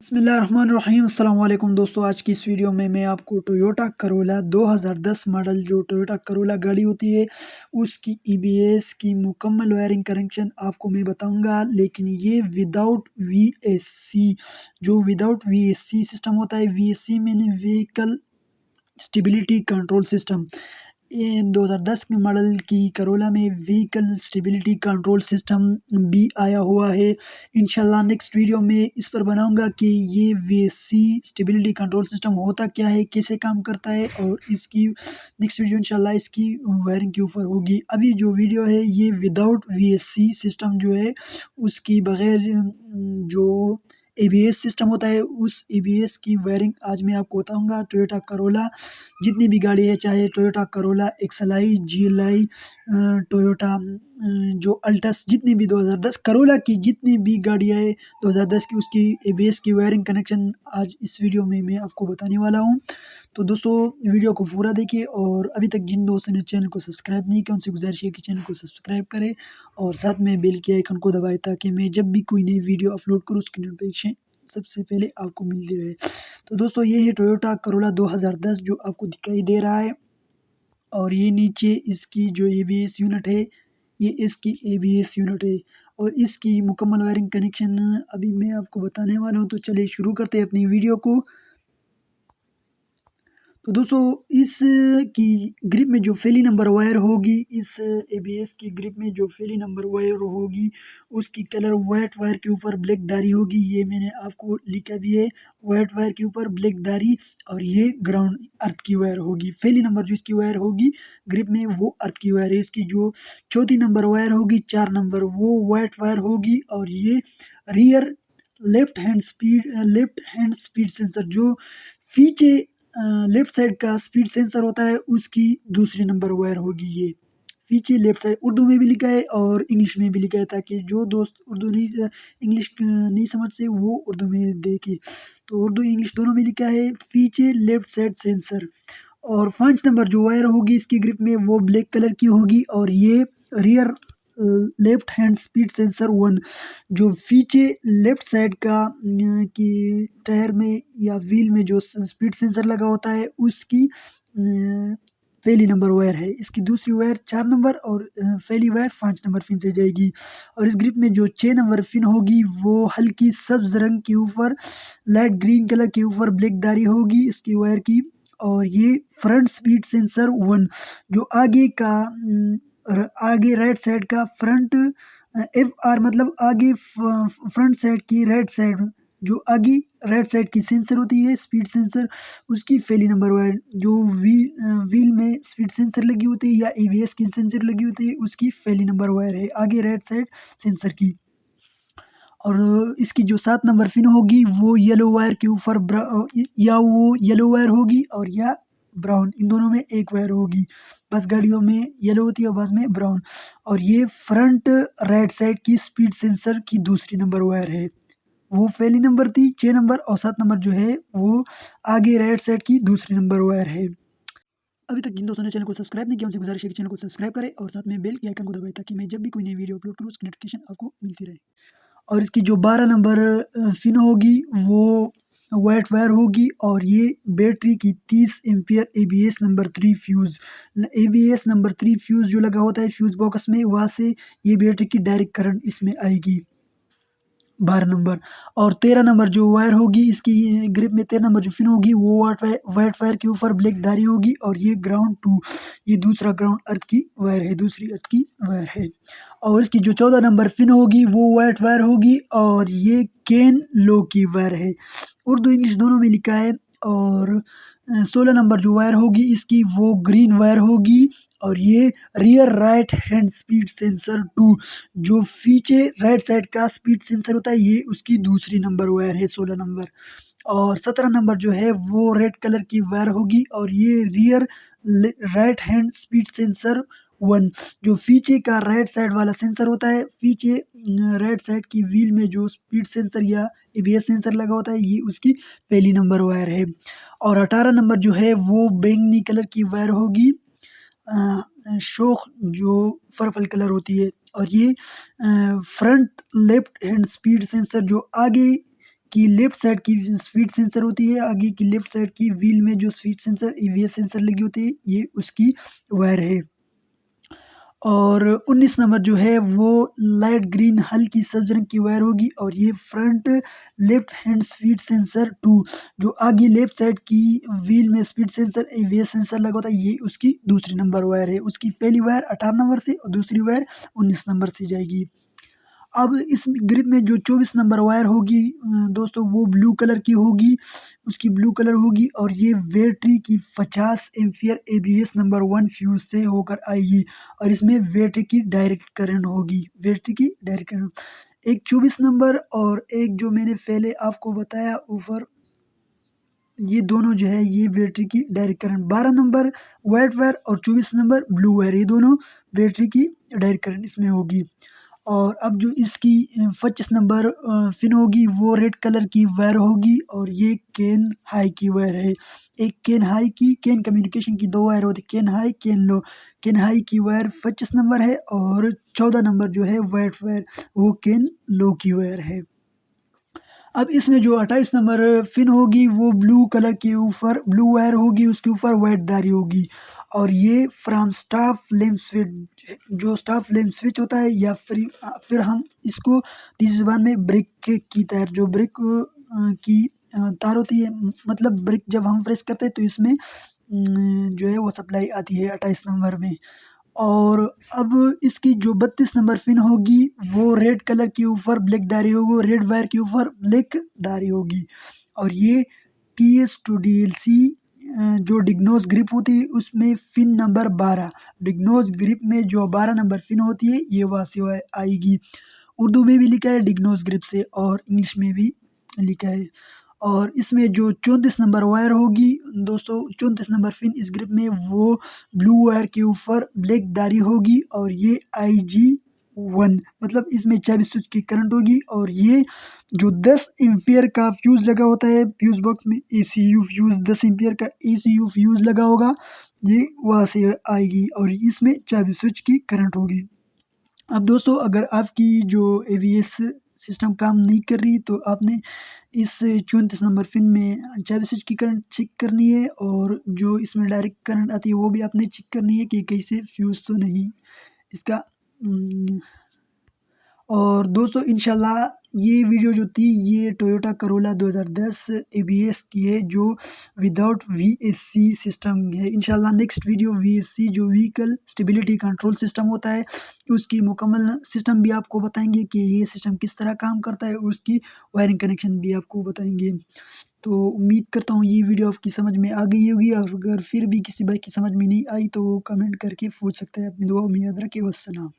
बिस्मिल्लाहिर्रहमानिर्रहीम अस्सलाम वालेकुम दोस्तों। आज की इस वीडियो में मैं आपको टोयोटा करोला 2010 मॉडल जो टोयोटा करोला गाड़ी होती है उसकी ईबीएस की मुकम्मल वायरिंग कनेक्शन आपको मैं बताऊंगा, लेकिन ये विदाउट वीएससी जो विदाउट वीएससी सिस्टम होता है। वीएससी मैंने व्हीकल स्टेबिलिटी कंट्रोल सिस्टम। ये 2010 के मॉडल की करोला में व्हीकल स्टेबिलिटी कंट्रोल सिस्टम भी आया हुआ है। इंशाल्लाह नेक्स्ट वीडियो में इस पर बनाऊंगा कि ये वीएससी स्टेबिलिटी कंट्रोल सिस्टम होता क्या है, कैसे काम करता है, और इसकी नेक्स्ट वीडियो इंशाल्लाह इसकी वायरिंग के ऊपर होगी। अभी जो वीडियो है ये विदाउट वीएससी सिस्टम जो है उसकी बगैर जो एबीएस सिस्टम होता है उस एबीएस की वायरिंग आज मैं आपको बताऊंगा। टोयोटा करोला जितनी भी गाड़ी है, चाहे Toyota Corolla XLi, GLI, Toyota जो अल्टस, जितनी भी 2010 करोला की जितनी भी गाड़ियाँ है 2010 की, उसकी एबीएस की वायरिंग कनेक्शन आज इस वीडियो में मैं आपको बताने वाला हूँ। तो दोस्तों वीडियो को पूरा देखिए, और अभी तक जिन दोस्तों ने चैनल को सब्सक्राइब नहीं किया उनसे गुजारिश है कि चैनल को सब्सक्राइब करें और साथ में बेल के आइकन को दबाएं, ताकि मैं जब भी कोई नई वीडियो अपलोड करूँ उसकी नोटिफिकेशन सबसे पहले आपको मिलती रहे। तो दोस्तों ये है टोयोटा करोला 2010 जो आपको दिखाई दे रहा है, और ये नीचे इसकी जो एबीएस यूनिट है, ये इसकी एबीएस यूनिट है, और इसकी मुकम्मल वायरिंग कनेक्शन अभी मैं आपको बताने वाला हूँ। तो चलिए शुरू करते हैं अपनी वीडियो को। तो दोस्तों इस की ग्रिप में जो फेली नंबर वायर होगी, इस एबीएस की ग्रिप में जो फेली नंबर वायर होगी उसकी कलर वाइट वायर के ऊपर ब्लैक दारी होगी। ये मैंने आपको लिखा भी है, वाइट वायर के ऊपर ब्लैक दारी, और ये ग्राउंड अर्थ की वायर होगी। फेली नंबर जो इसकी वायर होगी ग्रिप में वो अर्थ की वायर है। इसकी जो चौथी नंबर वायर होगी 4 नंबर, वो वाइट वायर होगी। और ये rear left hand speed sensor जो पीछे लेफ्ट साइड का स्पीड सेंसर होता है उसकी दूसरी नंबर वायर होगी। ये पीछे लेफ्ट साइड उर्दू में भी लिखा है और इंग्लिश में भी लिखा है, ताकि जो दोस्त उर्दू नहीं इंग्लिश नहीं समझते वो उर्दू में देखे। तो उर्दू इंग्लिश दोनों में लिखा है पीछे लेफ्ट साइड सेंसर। और 5 नंबर जो वायर होगी इसकी ग्रिप में वो ब्लैक कलर की होगी, और ये rear left hand speed sensor 1 जो पीछे लेफ्ट साइड का कि टायर में या व्हील में जो स्पीड सेंसर लगा होता है उसकी पहली नंबर वायर है। इसकी दूसरी वायर 4 नंबर और पहली वायर 5 नंबर पिन से जाएगी। और इस ग्रिप में जो 6 नंबर पिन होगी वो हल्की सब्ज रंग के ऊपर लाइट ग्रीन कलर के ऊपर ब्लैक दारी होगी इसकी वायर की। और ये फ्रंट स्पीड सेंसर 1 जो आगे का आगे राइट साइड का फ्रंट एफ आर मतलब आगे फ्रंट साइड की राइट साइड जो आगे राइट साइड की सेंसर होती है स्पीड सेंसर, उसकी फेली नंबर वायर जो व्हील में स्पीड सेंसर लगी होती है या एबीएस की सेंसर लगी होती है उसकी फेली नंबर वायर है आगे राइट साइड सेंसर की। और इसकी जो 7 नंबर पिन होगी वो येलो वायर के ऊपर या वो येलो वायर होगी और या ब्राउन, इन दोनों में एक वायर होगी। बस गाड़ियों में येलो होती है, बस में ब्राउन। और ये फ्रंट राइट साइड की स्पीड सेंसर की दूसरी नंबर वायर है। वो पहली नंबर थी 6 नंबर, और 7 नंबर जो है वो आगे राइट साइड की दूसरी नंबर वायर है। अभी तक जिन दोस्तों ने चैनल को सब्सक्राइब नहीं किया उनसे गुजारिश है कि चैनल को सब्सक्राइब करें और साथ में बेल के आइकन को दबाएं, ताकि मैं जब भी कोई नई वीडियो अपलोड करूँ उसकी नोटिफिकेशन आपको मिलती रहे। और इसकी जो 12 नंबर पिन होगी वो वाइट वायर होगी, और ये बैटरी की 30 ampere ABS number 3 fuse, ABS number 3 fuse जो लगा होता है फ्यूज़ बॉक्स में, वहाँ से ये बैटरी की डायरेक्ट करंट इसमें आएगी। 12 नंबर। और 13 नंबर जो वायर होगी इसकी ग्रिप में 13 नंबर जो पिन होगी वो वाइट वायर के ऊपर ब्लैक धारी होगी, और ये ग्राउंड 2, ये दूसरा ग्राउंड अर्थ की वायर है, दूसरी अर्थ की वायर है। और इसकी जो 14 नंबर पिन होगी वो वाइट वायर होगी, और ये केन लो की वायर है, उर्दू इंग्लिश दोनों में लिखा है। और 16 नंबर जो वायर होगी इसकी वो ग्रीन वायर होगी, और ये rear right hand speed sensor 2 जो पीछे राइट साइड का स्पीड सेंसर होता है ये उसकी दूसरी नंबर वायर है 16 नंबर। और 17 नंबर जो है वो रेड कलर की वायर होगी, और ये rear right hand speed sensor 1 जो पीछे का राइट साइड वाला सेंसर होता है, पीछे राइट साइड की व्हील में जो स्पीड सेंसर या एबीएस सेंसर लगा होता है ये उसकी पहली नंबर वायर है। और 18 नंबर जो है वो बैंगनी कलर की वायर होगी, शोक जो पर्पल कलर होती है। और ये front left hand speed sensor जो आगे की लेफ्ट साइड की स्पीड सेंसर होती है, आगे की लेफ्ट साइड की व्हील में जो स्पीड सेंसर एबीएस सेंसर लगी होती है, ये उसकी वायर है। और 19 नंबर जो है वो लाइट ग्रीन हल्की सब्ज रंग की वायर होगी और ये front left hand speed sensor 2 जो आगे लेफ्ट साइड की व्हील में स्पीड सेंसर एबीएस सेंसर लगा होता है, ये उसकी दूसरी नंबर वायर है। उसकी पहली वायर 18 नंबर से और दूसरी वायर 19 नंबर से जाएगी। अब इस ग्रिप में जो 24 नंबर वायर होगी दोस्तों वो ब्लू कलर की होगी, उसकी ब्लू कलर होगी और ये बैटरी की 50 एम्पीयर एबीएस नंबर 1 फ्यूज़ से होकर आएगी और इसमें बैटरी की डायरेक्ट करंट होगी, बैटरी की डायरेक्ट करंट। एक 24 नंबर और एक जो मैंने पहले आपको बताया ऊपर, ये दोनों जो है ये बैटरी की direct current. 12 number white wire और 24 नंबर ब्लू वायर, ये दोनों बैटरी की डायरेक्ट करंट इसमें होगी। और अब जो इसकी 25 नंबर पिन होगी वो रेड कलर की वायर होगी और ये केन हाई की वायर है। एक केन हाई की, केन कम्युनिकेशन की 2 वायर होती है, केन हाई, केन लो। केन हाई की वायर 25 नंबर है और 14 नंबर जो है व्हाइट वायर वो केन लो की वायर है। अब इसमें जो 28 नंबर पिन होगी वो ब्लू कलर के ऊपर ब्लू वायर होगी, उसके ऊपर व्हाइट धारी होगी और ये फ्रॉम स्टाफ लैंप स्विच, जो स्टाफ लैंप स्विच होता है या फिर हम इसको तीसरी ज़बान में ब्रिक की तार, जो ब्रिक की तार होती है, मतलब ब्रिक जब हम प्रेस करते हैं तो इसमें जो है वो सप्लाई आती है 28 नंबर में। और अब इसकी जो 32 नंबर पिन होगी वो रेड कलर के ऊपर ब्लैक धारी होगी, रेड वायर के ऊपर ब्लैक धारी होगी और ये टीएस टू डीएलसी जो डिग्नोस ग्रिप होती है उसमें पिन नंबर 12, डिग्नोस ग्रिप में जो 12 नंबर पिन होती है ये वहाँ से आएगी। उर्दू में भी लिखा है डिग्नोस ग्रिप से और इंग्लिश में भी लिखा है। और इसमें जो 34 नंबर वायर होगी दोस्तों, 34 नंबर पिन इस ग्रिप में वो ब्लू वायर के ऊपर ब्लैक धारी होगी और ये IG1, मतलब इसमें 24 स्विच की करंट होगी और ये जो 10 एम्पीयर का फ्यूज़ लगा होता है फ्यूज़ बॉक्स में, एसीयू फ्यूज़ 10 एम्पीयर का एसीयू फ्यूज़ लगा होगा, ये वहाँ से आएगी और इसमें 24 स्विच की करंट होगी। अब दोस्तों अगर आपकी जो एवीएस सिस्टम काम नहीं कर रही तो आपने इस 34 नंबर पिन में 24 स्विच की करंट चेक करनी है और जो इसमें डायरेक्ट करंट आती है वो भी आपने चेक करनी है कि कहीं से फ्यूज़ तो नहीं इसका। उम, और दोस्तों इंशाल्लाह ये वीडियो जो थी ये टोयोटा करोला 2010 एबीएस की है जो विदाउट वीएससी सिस्टम है। इंशाल्लाह नेक्स्ट वीडियो वीएससी जो व्हीकल स्टेबिलिटी कंट्रोल सिस्टम होता है उसकी मुकम्मल सिस्टम भी आपको बताएंगे कि ये सिस्टम किस तरह काम करता है, उसकी वायरिंग कनेक्शन भी आपको बताएंगे। तो उम्मीद करता हूँ ये वीडियो आपकी समझ में आ गई होगी और अगर फिर भी किसी भाई की समझ में नहीं आई तो वो कमेंट करके पूछ सकते हैं। अपनी दुआ में याद रखें। वस्सलाम।